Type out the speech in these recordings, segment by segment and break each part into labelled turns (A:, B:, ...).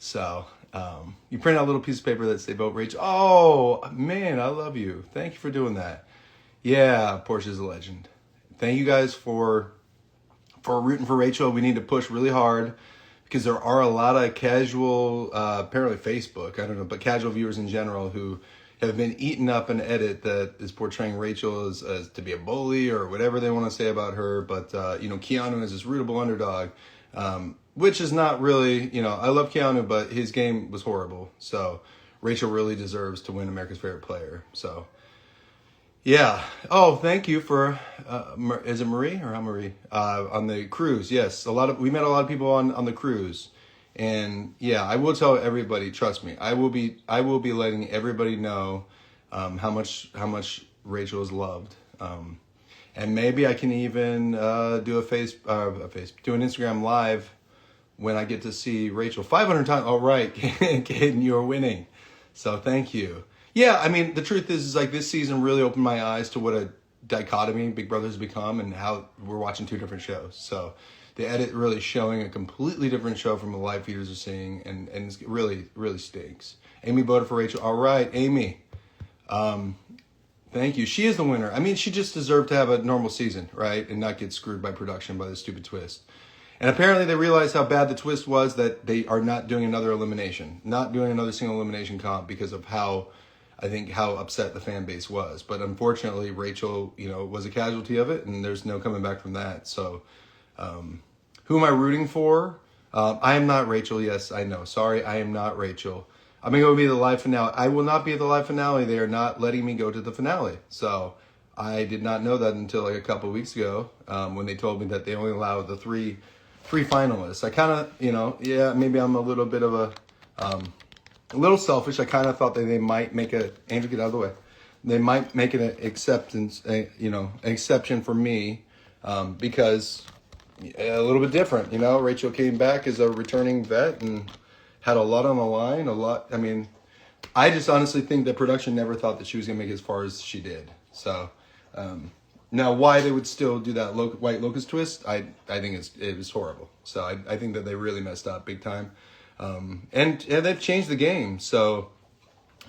A: So you print out a little piece of paper that say vote Rachel. Oh man, I love you. Thank you for doing that. Yeah, Portia's a legend. Thank you guys for rooting for Rachel. We need to push really hard because there are a lot of casual, apparently Facebook, I don't know, but casual viewers in general who have been eaten up an edit that is portraying Rachel as to be a bully or whatever they want to say about her. But, Keanu is this rootable underdog, which is not really, I love Keanu, but his game was horrible. So Rachel really deserves to win America's Favorite Player. So, yeah. Oh, thank you for, is it Marie or Marie? On the cruise, yes. We met a lot of people on the cruise. And yeah, I will tell everybody, trust me, I will be letting everybody know how much Rachel is loved. And maybe I can even do do an Instagram live when I get to see Rachel 500 times. All right, Caden, you're winning. So thank you. Yeah, I mean, the truth is like this season really opened my eyes to what a dichotomy Big Brother has become and how we're watching two different shows. So the edit really showing a completely different show from what live feeders are seeing, and it really, really stinks. Amy voted for Rachel. All right, Amy. Thank you. She is the winner. I mean, she just deserved to have a normal season, right? And not get screwed by production by this stupid twist. And apparently they realized how bad the twist was that they are not doing another elimination, not doing another single elimination comp because of how upset the fan base was. But unfortunately, Rachel, was a casualty of it, and there's no coming back from that. So who am I rooting for? I am not Rachel. Yes, I know. Sorry, I am not Rachel. I'm going to go be the live finale. I will not be at the live finale. They are not letting me go to the finale. So I did not know that until like a couple of weeks ago when they told me that they only allow the three finalists. I kind of, maybe I'm a little bit of a little selfish. I kind of thought that they might make Andrew, get out of the way. They might make an exception for me because a little bit different. Rachel came back as a returning vet and had a lot on the line. I just honestly think that production never thought that she was going to make it as far as she did. So, now why they would still do that white locust twist, I think it was horrible. So I think that they really messed up big time. And they've changed the game. So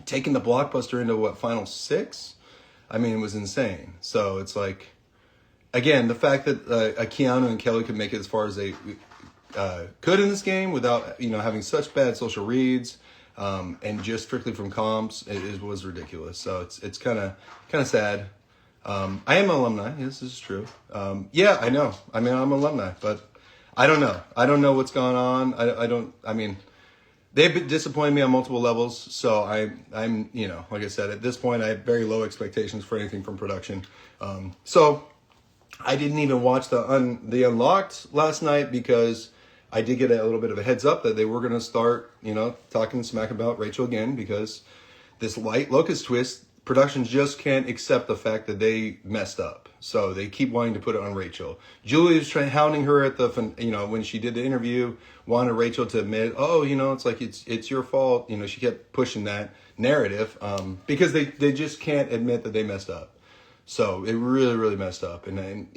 A: taking the blockbuster into final 6, it was insane. So it's like, again, the fact that Keanu and Kelly could make it as far as they could in this game without having such bad social reads and just strictly from comps was ridiculous. So it's kind of sad. I am an alumni. Yes, this is true. Yeah, I know. I'm an alumni, but I don't know. I don't know what's going on. They've disappointed me on multiple levels. So I'm like I said, at this point, I have very low expectations for anything from production. So I didn't even watch the Unlocked last night because I did get a little bit of a heads up that they were going to start, talking smack about Rachel again because this light locust twist, production just can't accept the fact that they messed up. So they keep wanting to put it on Rachel. Julie was hounding her at when she did the interview, wanted Rachel to admit, it's like it's your fault. She kept pushing that narrative because they just can't admit that they messed up. So it really, really messed up. And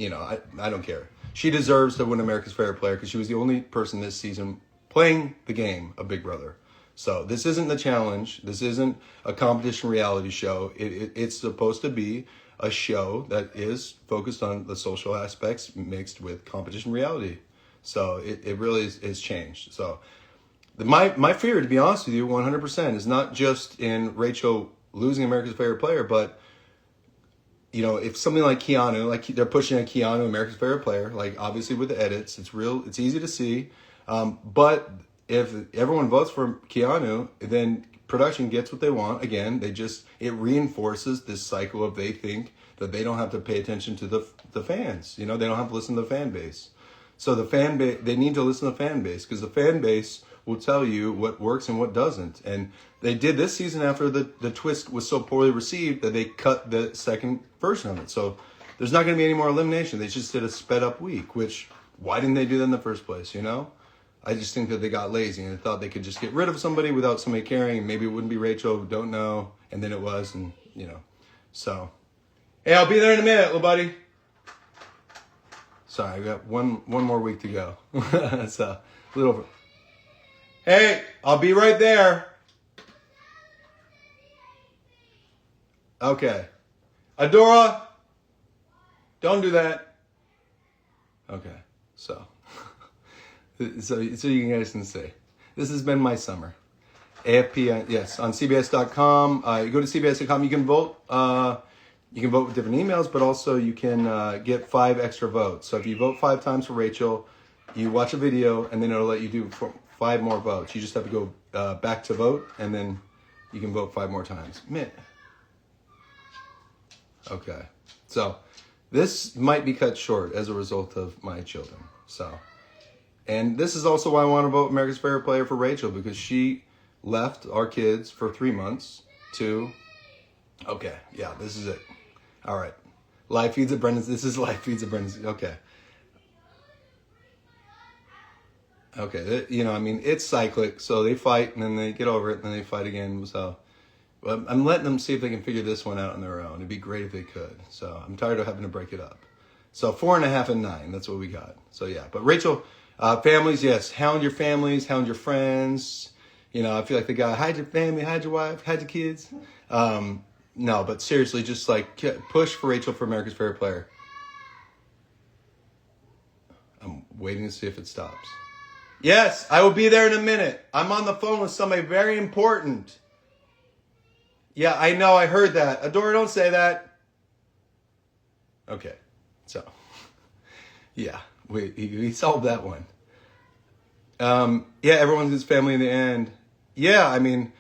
A: I don't care. She deserves to win America's Favorite Player because she was the only person this season playing the game of Big Brother. So this isn't the challenge. This isn't a competition reality show. It's supposed to be a show that is focused on the social aspects mixed with competition reality. So it really is changed. So my fear, to be honest with you, 100% is not just in Rachel losing America's Favorite Player, but if something like Keanu, like they're pushing a Keanu America's Favorite Player, like obviously with the edits, it's easy to see. But if everyone votes for Keanu, then production gets what they want. Again, it reinforces this cycle of they think that they don't have to pay attention to the fans. They don't have to listen to the fan base. So the fan base, they need to listen to the fan base because the fan base will tell you what works and what doesn't. And they did this season after the twist was so poorly received that they cut the second version of it. So there's not going to be any more elimination. They just did a sped up week, which why didn't they do that in the first place? I just think that they got lazy and they thought they could just get rid of somebody without somebody caring. And maybe it wouldn't be Rachel, don't know. And then it was, and so. Hey, I'll be there in a minute, little buddy. Sorry, I got one more week to go. It's a little. Hey. I'll be right there. Okay. Adora, don't do that. Okay, so you guys can see. This has been my summer. AFP, yes, on CBS.com. You go to CBS.com, you can vote. You can vote with different emails, but also you can get 5 extra votes. So if you vote 5 times for Rachel, you watch a video, and then it'll let you do 5 more votes. You just have to go back to vote, and then you can vote 5 more times. Okay, so this might be cut short as a result of my children. So, and this is also why I want to vote America's Favorite Player for Rachel, because she left our kids for 3 months to, okay, yeah, this is it. All right. Live feeds at Brendon's. This is live feeds at Brendon's. Okay. Okay, you know, I mean, it's cyclic, so they fight, and then they get over it, and then they fight again, so. Well, I'm letting them see if they can figure this one out on their own. It'd be great if they could. So I'm tired of having to break it up. So 4.5 and 9, that's what we got. So yeah, but Rachel, families, yes, hound your families, hound your friends. You know, I feel like the guy, hide your family, hide your wife, hide your kids. No, but seriously, just like push for Rachel for America's Favorite Player. I'm waiting to see if it stops. Yes, I will be there in a minute. I'm on the phone with somebody very important. Yeah, I know, I heard that. Adora, don't say that. Okay, so, yeah, we solved that one. Yeah, everyone's his family in the end. Yeah, I mean,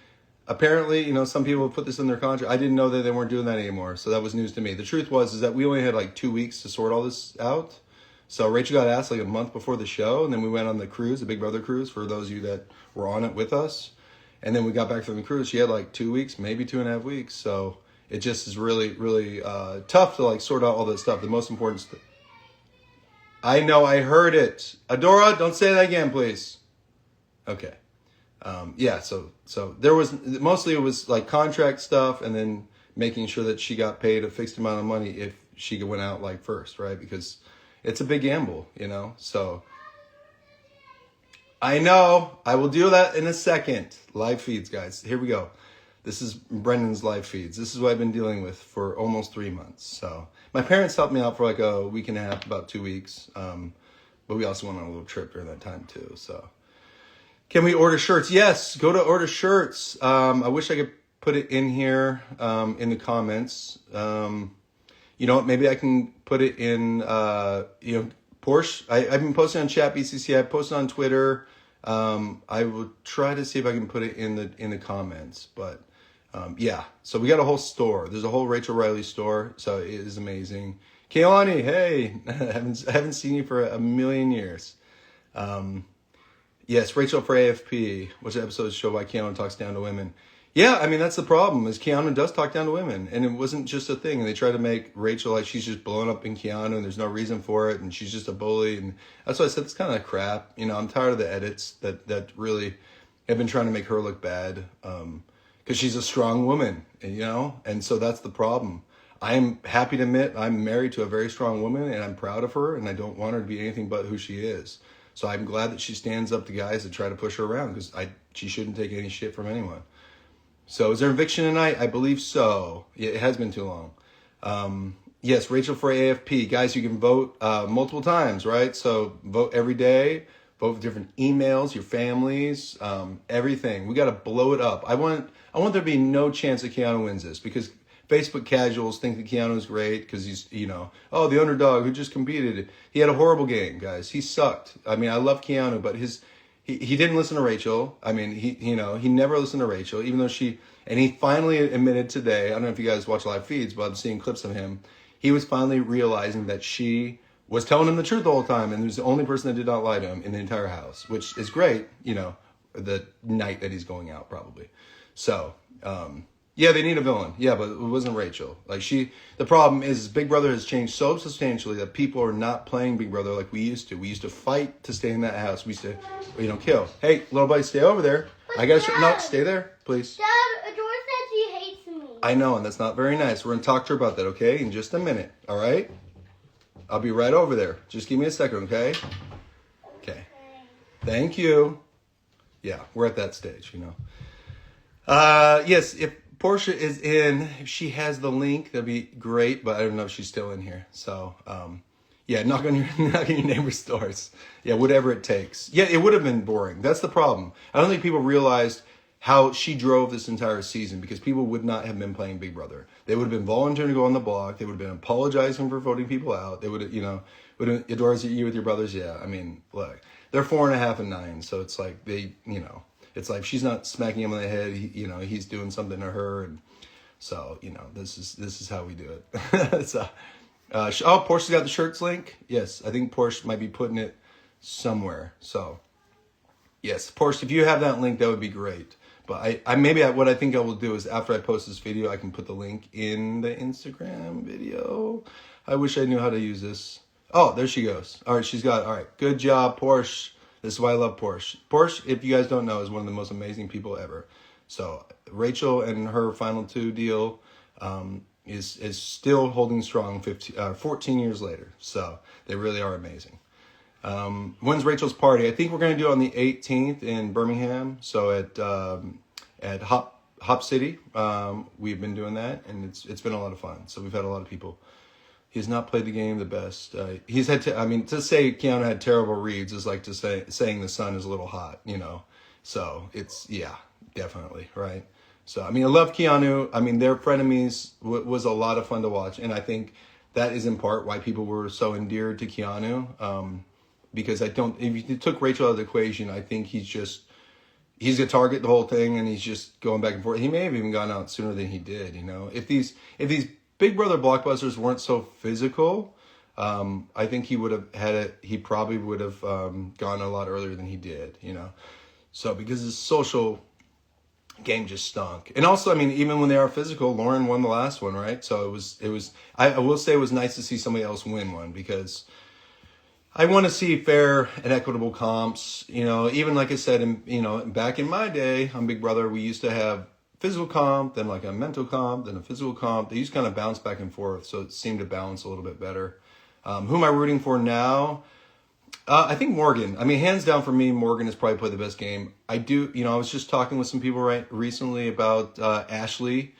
A: apparently, you know, some people put this in their contract. I didn't know that they weren't doing that anymore, so that was news to me. The truth is that we only had like 2 weeks to sort all this out. So Rachel got asked like a month before the show, and then we went on the cruise, the Big Brother cruise, for those of you that were on it with us. And then we got back from the cruise. She had like 2 weeks, maybe 2.5 weeks. So it just is really, really tough to like sort out all this stuff. The most important stuff. I know, I heard it. Adora, don't say that again, please. Okay. Yeah, so there was, mostly it was like contract stuff, and then making sure that she got paid a fixed amount of money if she went out like first, right? Because it's a big gamble, you know? So I know. I will do that in a second. Live feeds, guys. Here we go. This is Brendon's live feeds. This is what I've been dealing with for almost 3 months. So my parents helped me out for like a week and a half, about 2 weeks. But we also went on a little trip during that time too. So can we order shirts? Yes, go to order shirts. I wish I could put it in here in the comments. You know what? Maybe I can put it in, you know, Porsche. I've been posting on Chat BCC. I posted on Twitter. I will try to see if I can put it in the comments. But yeah, so we got a whole store. There's a whole Rachel Riley store. So it is amazing. Keone, hey, I haven't seen you for a million years. Yes, Rachel for AFP, which episode show why Keanu talks down to women. Yeah, I mean, that's the problem, is Keanu does talk down to women, and it wasn't just a thing. And they try to make Rachel like she's just blowing up in Keanu, and there's no reason for it, and she's just a bully. And that's why I said it's kind of crap. You know, I'm tired of the edits that really have been trying to make her look bad, because she's a strong woman, you know? And so that's the problem. I am happy to admit I'm married to a very strong woman, and I'm proud of her, and I don't want her to be anything but who she is. So I'm glad that she stands up to guys that try to push her around, because she shouldn't take any shit from anyone. So is there eviction tonight? I believe so. Yeah, it has been too long. Yes, Rachel for AFP. Guys, you can vote multiple times, right? So vote every day. Vote with different emails, your families, everything. We got to blow it up. I want there to be no chance that Keanu wins this, because Facebook casuals think that Keanu's great because he's, you know, oh, the underdog who just competed. He had a horrible game, guys. He sucked. I mean, I love Keanu, but he didn't listen to Rachel. I mean, he never listened to Rachel, even though and he finally admitted today, I don't know if you guys watch live feeds, but I'm seeing clips of him. He was finally realizing that she was telling him the truth the whole time, and he was the only person that did not lie to him in the entire house, which is great, you know, the night that he's going out probably. So, yeah, they need a villain. Yeah, but it wasn't Rachel. Like the problem is Big Brother has changed so substantially that people are not playing Big Brother like we used to. We used to fight to stay in that house. We used to, you know, kill. Hey, little buddy, stay over there. But no, stay there, please.
B: Dad, Adora said she hates me.
A: I know, and that's not very nice. We're going to talk to her about that, okay? In just a minute, all right? I'll be right over there. Just give me a second, okay? Okay. Thank you. yeah, we're at that stage, you know. Yes, if Portia is in, if she has the link, that'd be great. But I don't know if she's still in here. So, yeah, knock on your knock on your neighbor's doors. Yeah, whatever it takes. Yeah, it would have been boring. That's the problem. I don't think people realized how she drove this entire season because people would not have been playing Big Brother. They would have been volunteering to go on the block. They would have been apologizing for voting people out. They would have, would have, Adora's you with your brothers. Yeah, I mean, look, they're 4.5 and 9, so it's like they, it's like she's not smacking him on the head. He's doing something to her, and so this is how we do it. So, Portia's got the shirts link. Yes, I think Portia might be putting it somewhere. So, yes, Portia, if you have that link, that would be great. But what I think I will do is after I post this video, I can put the link in the Instagram video. I wish I knew how to use this. Oh, there she goes. All right, she's got it. All right, good job, Porsche. This is why I love Porsche. Porsche, if you guys don't know, is one of the most amazing people ever. So Rachel and her final 2 deal is still holding strong 14 years later. So they really are amazing. When's Rachel's party? I think we're going to do it on the 18th in Birmingham. So at Hop City, we've been doing that, and it's been a lot of fun. So we've had a lot of people. He's not played the game the best. He's had to say Keanu had terrible reads is like saying the sun is a little hot, So it's, yeah, definitely, right? So, I love Keanu. Their frenemies was a lot of fun to watch. And I think that is in part why people were so endeared to Keanu. Because if you took Rachel out of the equation, I think he's a target the whole thing, and he's just going back and forth. He may have even gone out sooner than he did, If these Big Brother blockbusters weren't so physical, I think he probably would have gone a lot earlier than he did, So because his social game just stunk. And also, even when they are physical, Lauren won the last one, right? So I will say it was nice to see somebody else win one, because I want to see fair and equitable comps. Even like I said, back in my day on Big Brother, we used to have physical comp, then like a mental comp, then a physical comp. They used to kind of bounce back and forth, so it seemed to balance a little bit better. Who am I rooting for now? I think Morgan. Hands down for me, Morgan has probably played the best game. I was just talking with some people recently about Ashley.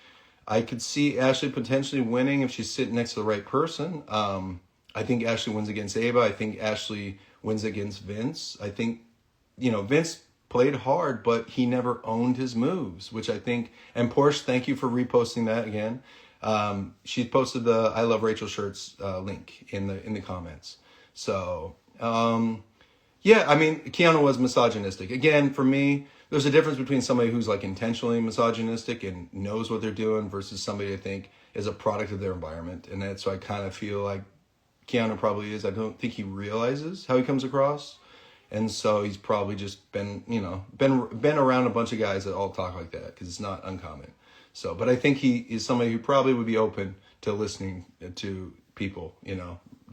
A: I could see Ashley potentially winning if she's sitting next to the right person. I think Ashley wins against Ava. I think Ashley wins against Vince. I think, Vince played hard, but he never owned his moves, which I think, and Porsche, thank you for reposting that again. She posted the I Love Rachel shirts link in the comments. So, Keanu was misogynistic. Again, for me, there's a difference between somebody who's like intentionally misogynistic and knows what they're doing versus somebody I think is a product of their environment. And that's why I kind of feel like Keanu probably is. I don't think he realizes how he comes across. And so he's probably just been around a bunch of guys that all talk like that, because it's not uncommon. So, but I think he is somebody who probably would be open to listening to people,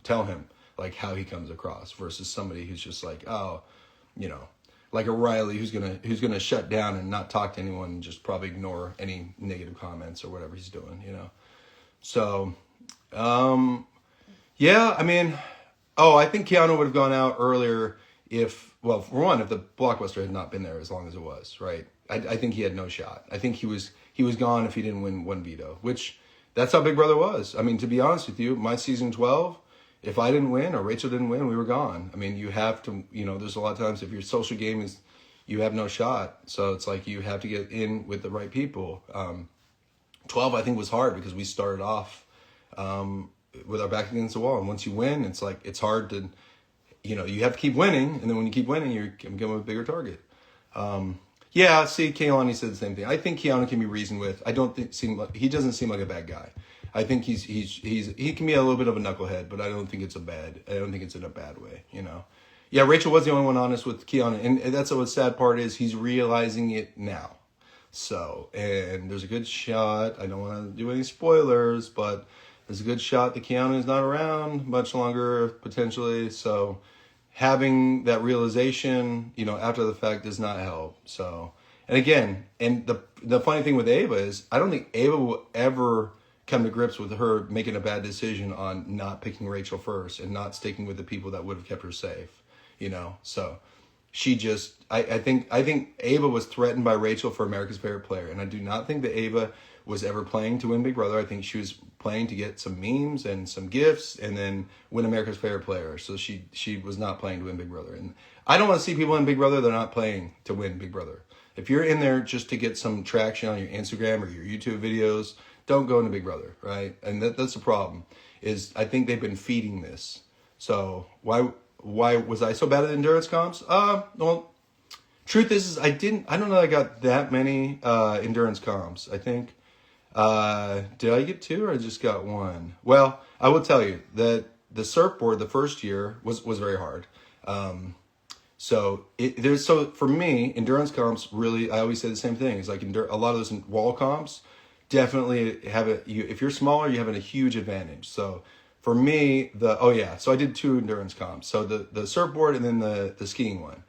A: tell him like how he comes across versus somebody who's just like, like a Riley who's gonna shut down and not talk to anyone and just probably ignore any negative comments or whatever he's doing, So, yeah, I think Keanu would have gone out earlier if the blockbuster had not been there as long as it was, right? I think he had no shot. I think he was gone if he didn't win one veto, which that's how Big Brother was. To be honest with you, my season 12, if I didn't win or Rachel didn't win, we were gone. You have to, there's a lot of times if your social game is, you have no shot. So it's like you have to get in with the right people. 12, I think, was hard because we started off with our back against the wall. And once you win, it's like, it's hard to, you have to keep winning. And then when you keep winning, you become a bigger target. Yeah, see, Kaylani said the same thing. I think Keanu can be reasoned with. I don't think he doesn't seem like a bad guy. I think he can be a little bit of a knucklehead, but I don't think it's in a bad way, Yeah, Rachel was the only one honest with Keanu, and that's what the sad part is. He's realizing it now. So, and there's a good shot. I don't want to do any spoilers, but there's a good shot that Keanu is not around much longer, potentially. So having that realization, after the fact does not help. So, and again, and the funny thing with Ava is I don't think Ava will ever come to grips with her making a bad decision on not picking Rachel first and not sticking with the people that would have kept her safe, So she just, I think Ava was threatened by Rachel for America's Favorite Player, and I do not think that Ava was ever playing to win Big Brother. I think she was playing to get some memes and some gifts, and then win America's Favorite Player. So she was not playing to win Big Brother, and I don't want to see people in Big Brother that are not playing to win Big Brother. If you're in there just to get some traction on your Instagram or your YouTube videos, don't go into Big Brother, right? And that's the problem. Is I think they've been feeding this. So why was I so bad at endurance comps? Well, truth is I don't know that I got that many endurance comps. I think did I get 2 or I just got 1? Well, I will tell you that the surfboard the first year was very hard. So for me, endurance comps really, I always say the same thing. It's like a lot of those wall comps definitely have if you're smaller, you have a huge advantage. So for me, so I did 2 endurance comps. So the surfboard and then the skiing one.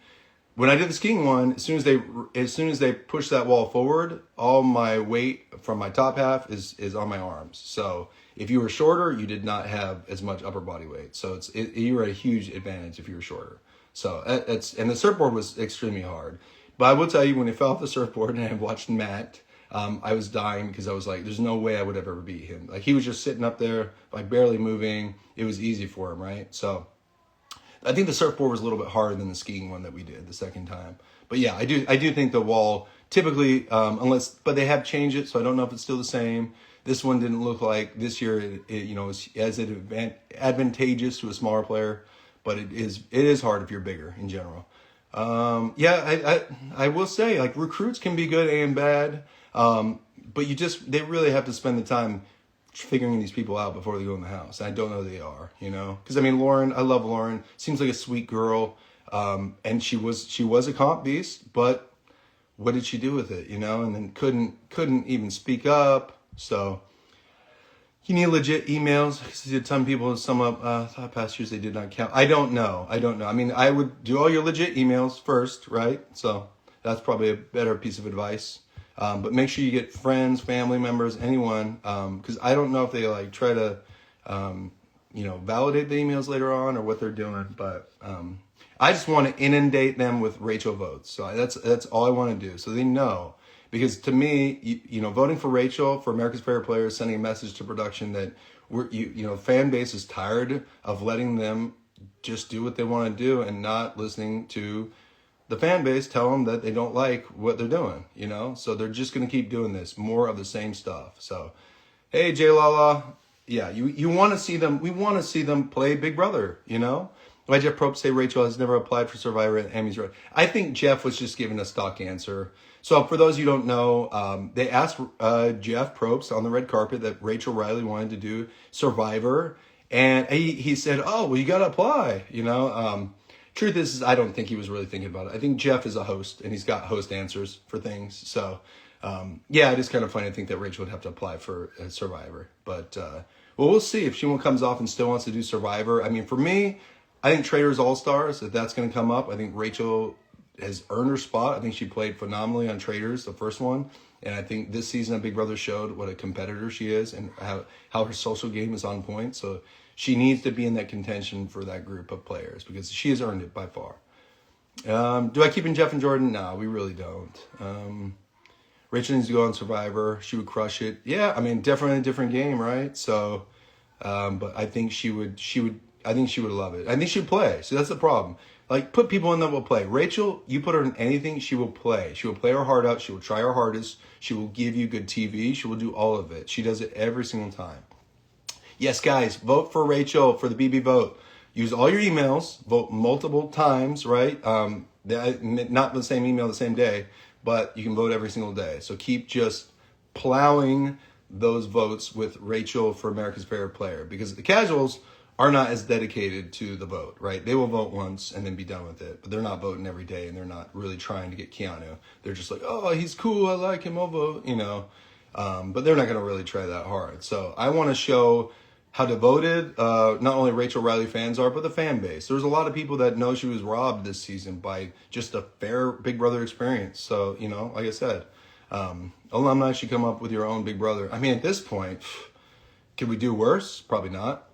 A: When I did the skiing one, as soon as they push that wall forward, all my weight from my top half is on my arms. So if you were shorter, you did not have as much upper body weight. So you were at a huge advantage if you were shorter. So and the surfboard was extremely hard. But I will tell you, when I fell off the surfboard and I watched Matt, I was dying because I was like, there's no way I would ever beat him. Like, he was just sitting up there, like barely moving. It was easy for him, right? So I think the surfboard was a little bit harder than the skiing one that we did the second time. But yeah, I do think the wall typically, but they have changed it, so I don't know if it's still the same. This one didn't look like this year. Is as advantageous to a smaller player, but it is hard if you're bigger in general. I will say, like, recruits can be good and bad, but they really have to spend the time figuring these people out before they go in the house. And I don't know they are, because I mean, Lauren, I love Lauren. Seems like a sweet girl, and she was a comp beast, but what did she do with it, And then couldn't even speak up. So you need legit emails. Some people sum up thought past years they did not count. I don't know. I mean, I would do all your legit emails first, right? So that's probably a better piece of advice. But make sure you get friends, family members, anyone, because I don't know if they like try to, validate the emails later on or what they're doing. But I just want to inundate them with Rachel votes. So that's all I want to do. So they know, because to me, voting for Rachel for America's Favorite Player is sending a message to production that fan base is tired of letting them just do what they want to do and not listening to the fan base tell them that they don't like what they're doing, So they're just going to keep doing this, more of the same stuff. So, hey, J Lala, yeah, you want to see them. We want to see them play Big Brother, Why Jeff Probst say Rachel has never applied for Survivor at Emmy's Road? I think Jeff was just giving a stock answer. So for those you don't know, they asked Jeff Probst on the red carpet that Rachel Riley wanted to do Survivor, and he said, "Oh, well, you got to apply," Truth is, I don't think he was really thinking about it. I think Jeff is a host, and he's got host answers for things. So, it is kind of funny to think that Rachel would have to apply for Survivor. But, we'll see if she comes off and still wants to do Survivor. I mean, for me, I think Traders All-Stars, if that's going to come up, I think Rachel has earned her spot. I think she played phenomenally on Traders, the first one. And I think this season of Big Brother showed what a competitor she is and how her social game is on point. So she needs to be in that contention for that group of players because she has earned it by far. Do I keep in Jeff and Jordan? No, we really don't. Rachel needs to go on Survivor. She would crush it. Yeah, I mean, definitely a different game, right? So, but I think she would love it. I think she would play. So that's the problem. Like, put people in that will play. Rachel, you put her in anything, she will play. She will play her heart out. She will try her hardest. She will give you good TV. She will do all of it. She does it every single time. Yes, guys, vote for Rachel for the BB vote. Use all your emails. Vote multiple times, right? Not the same email the same day, but you can vote every single day. So keep just plowing those votes with Rachel for America's Favorite Player, because the casuals are not as dedicated to the vote, right? They will vote once and then be done with it, but they're not voting every day, and they're not really trying to get Keanu. They're just like, oh, he's cool, I like him, I'll vote, but they're not going to really try that hard. So I want to show how devoted not only Rachel Riley fans are, but the fan base. There's a lot of people that know she was robbed this season by just a fair Big Brother experience. So, like I said, alumni should come up with your own Big Brother. I mean, at this point, could we do worse? Probably not,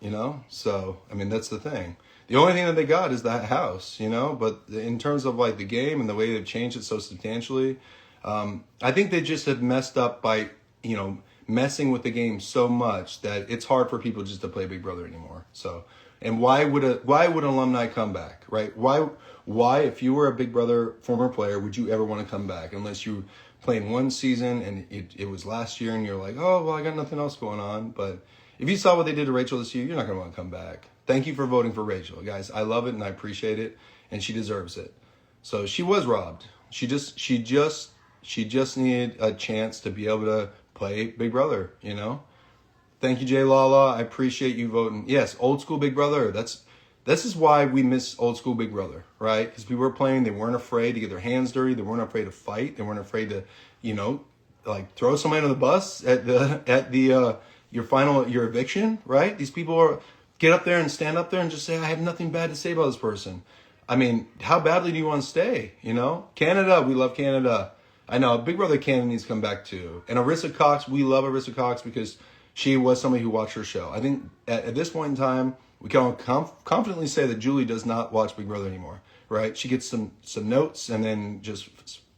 A: So, I mean, that's the thing. The only thing that they got is that house, you know. But in terms of like the game and the way they've changed it so substantially, I think they just have messed up by, you know, messing with the game so much that it's hard for people just to play Big Brother anymore. So, and why would an alumni come back, right? Why, if you were a Big Brother former player, would you ever want to come back unless you playing one season and it was last year and you're like, oh, well, I got nothing else going on. But if you saw what they did to Rachel this year, you're not going to want to come back. Thank you for voting for Rachel, guys. I love it and I appreciate it, and she deserves it. So she was robbed. She just needed a chance to be able to play Big Brother, you know? Thank you, Jay Lala. I appreciate you voting. Yes, old school Big Brother. This is why we miss old school Big Brother, right? Because people were playing, they weren't afraid to get their hands dirty, they weren't afraid to fight, they weren't afraid to, you know, like throw somebody under the bus at your eviction, right? These people get up there and stand up there and just say, I have nothing bad to say about this person. I mean, how badly do you want to stay? You know, Canada, we love Canada. I know Big Brother Canada needs to come back too. And Arissa Cox, we love Arissa Cox because she was somebody who watched her show. I think at this point in time, we can confidently say that Julie does not watch Big Brother anymore, right? She gets some notes and then just,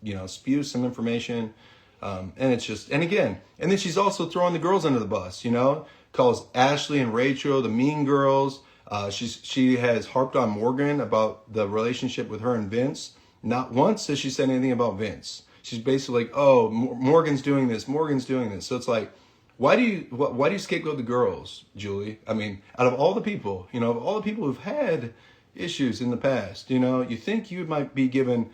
A: you know, spews some information. And it's just, and then she's also throwing the girls under the bus, you know, calls Ashley and Rachel the mean girls. She has harped on Morgan about the relationship with her and Vince. Not once has she said anything about Vince. She's basically like, oh, Morgan's doing this. So it's like, why do you scapegoat the girls, Julie? I mean, out of all the people, you know, of all the people who've had issues in the past, you know, you think you might be giving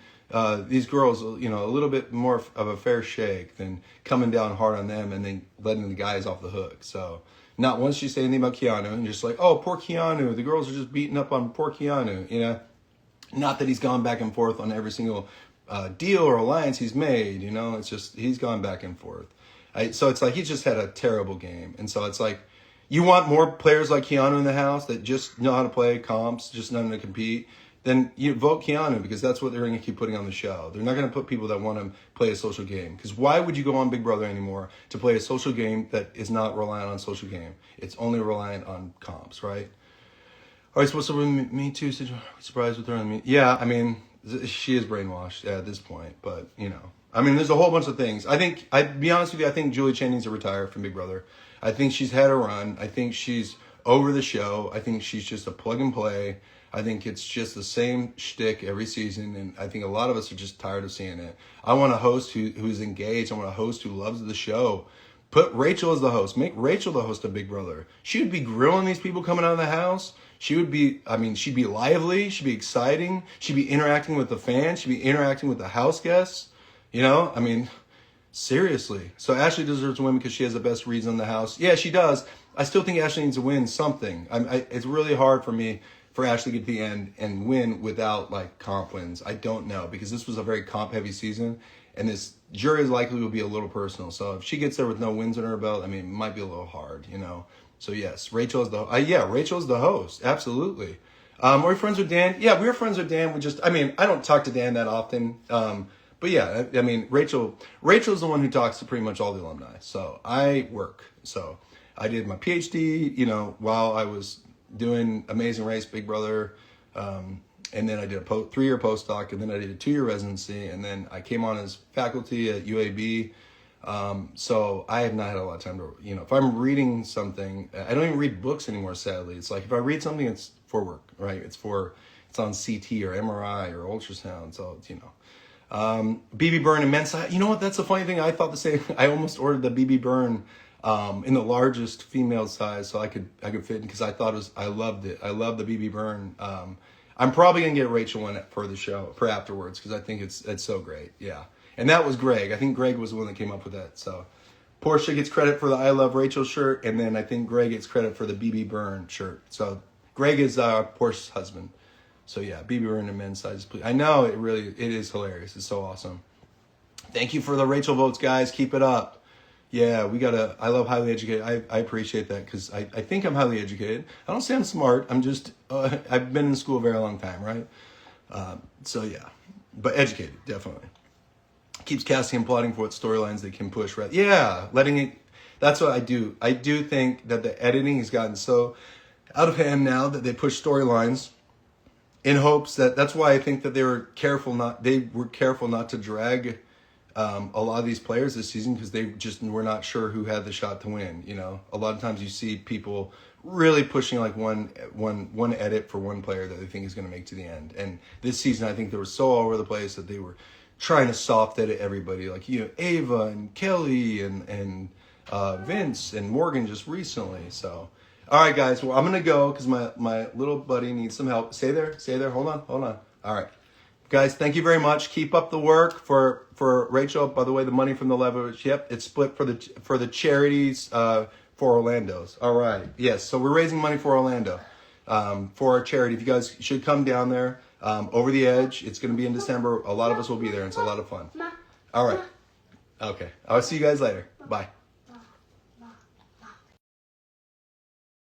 A: these girls, you know, a little bit more of a fair shake than coming down hard on them and then letting the guys off the hook. So not once she said anything about Keanu, and just like, oh, poor Keanu. The girls are just beating up on poor Keanu, you know. Not that he's gone back and forth on every single deal or alliance he's made, you know. It's just he's gone back and forth. So it's like he's just had a terrible game. And so it's like you want more players like Keanu in the house that just know how to play comps, just know how to compete, then you vote Keanu because that's what they're going to keep putting on the show. They're not going to put people that want to play a social game. Because why would you go on Big Brother anymore to play a social game that is not reliant on social game? It's only reliant on comps, right? All right, so what's up with Me Too? Surprised with her on Me? Yeah, I mean, she is brainwashed at this point, but, you know. I mean, there's a whole bunch of things. I'd be honest with you, I think Julie Chen needs to retire from Big Brother. I think she's had a run. I think she's over the show. I think she's just a plug and play. I think it's just the same shtick every season, and I think a lot of us are just tired of seeing it. I want a host who's engaged. I want a host who loves the show. Put Rachel as the host. Make Rachel the host of Big Brother. She would be grilling these people coming out of the house. She would be, I mean, she'd be lively. She'd be exciting. She'd be interacting with the fans. She'd be interacting with the house guests. You know, I mean, seriously. So Ashley deserves to win because she has the best reads on the house. Yeah, she does. I still think Ashley needs to win something. It's really hard for Ashley to get to the end and win without like comp wins. I don't know because this was a very comp heavy season and this jury is likely will be a little personal. So if she gets there with no wins under her belt, I mean, it might be a little hard, you know. So yes, Rachel's the host. Absolutely. Are we friends with Dan? Yeah, we're friends with Dan. I don't talk to Dan that often. But yeah, I mean, Rachel's the one who talks to pretty much all the alumni. So I work. So I did my PhD, you know, while I was doing Amazing Race, Big Brother. And then I did a 3-year postdoc, and then I did a 2-year residency. And then I came on as faculty at UAB. So I have not had a lot of time to, you know, if I'm reading something, I don't even read books anymore, sadly. It's like if I read something, it's for work, right? It's on CT or MRI or ultrasound. So it's, you know. BB Burn and men's size. You know what? That's the funny thing. I thought the same. I almost ordered the BB Burn in the largest female size so I could fit in because I thought I loved it. I love the BB Burn. I'm probably gonna get Rachel one for the show for afterwards because I think it's so great. Yeah, and that was Greg. I think Greg was the one that came up with that. So Portia gets credit for the I Love Rachel shirt, and then I think Greg gets credit for the BB Burn shirt. So Greg is Portia's husband. So yeah, BB Burn and men's sizes, please. I know it is hilarious. It's so awesome. Thank you for the Rachel votes, guys. Keep it up. Yeah, I love highly educated. I appreciate that because I think I'm highly educated. I don't say I'm smart. I'm just, I've been in school a very long time, right? So yeah, but educated, definitely. Keeps casting and plotting for what storylines they can push, right? Yeah, that's what I do. I do think that the editing has gotten so out of hand now that they push storylines in hopes that's why I think that they were careful not to drag a lot of these players this season, because they just were not sure who had the shot to win. You know, a lot of times you see people really pushing like one edit for one player that they think is going to make to the end. And this season, I think they were so all over the place that they were trying to soft edit everybody, like, you know, Ava and Kelly and Vince and Morgan just recently. So, all right, guys. Well, I'm gonna go because my little buddy needs some help. Stay there. Hold on. All right. Guys, thank you very much. Keep up the work for Rachel. By the way, the money from the leverage, yep, it's split for the charities for Orlando's. All right, yes. So we're raising money for Orlando for our charity. If you guys should come down there, Over the Edge. It's going to be in December. A lot of us will be there. And it's a lot of fun. All right. Okay. I'll see you guys later. Bye.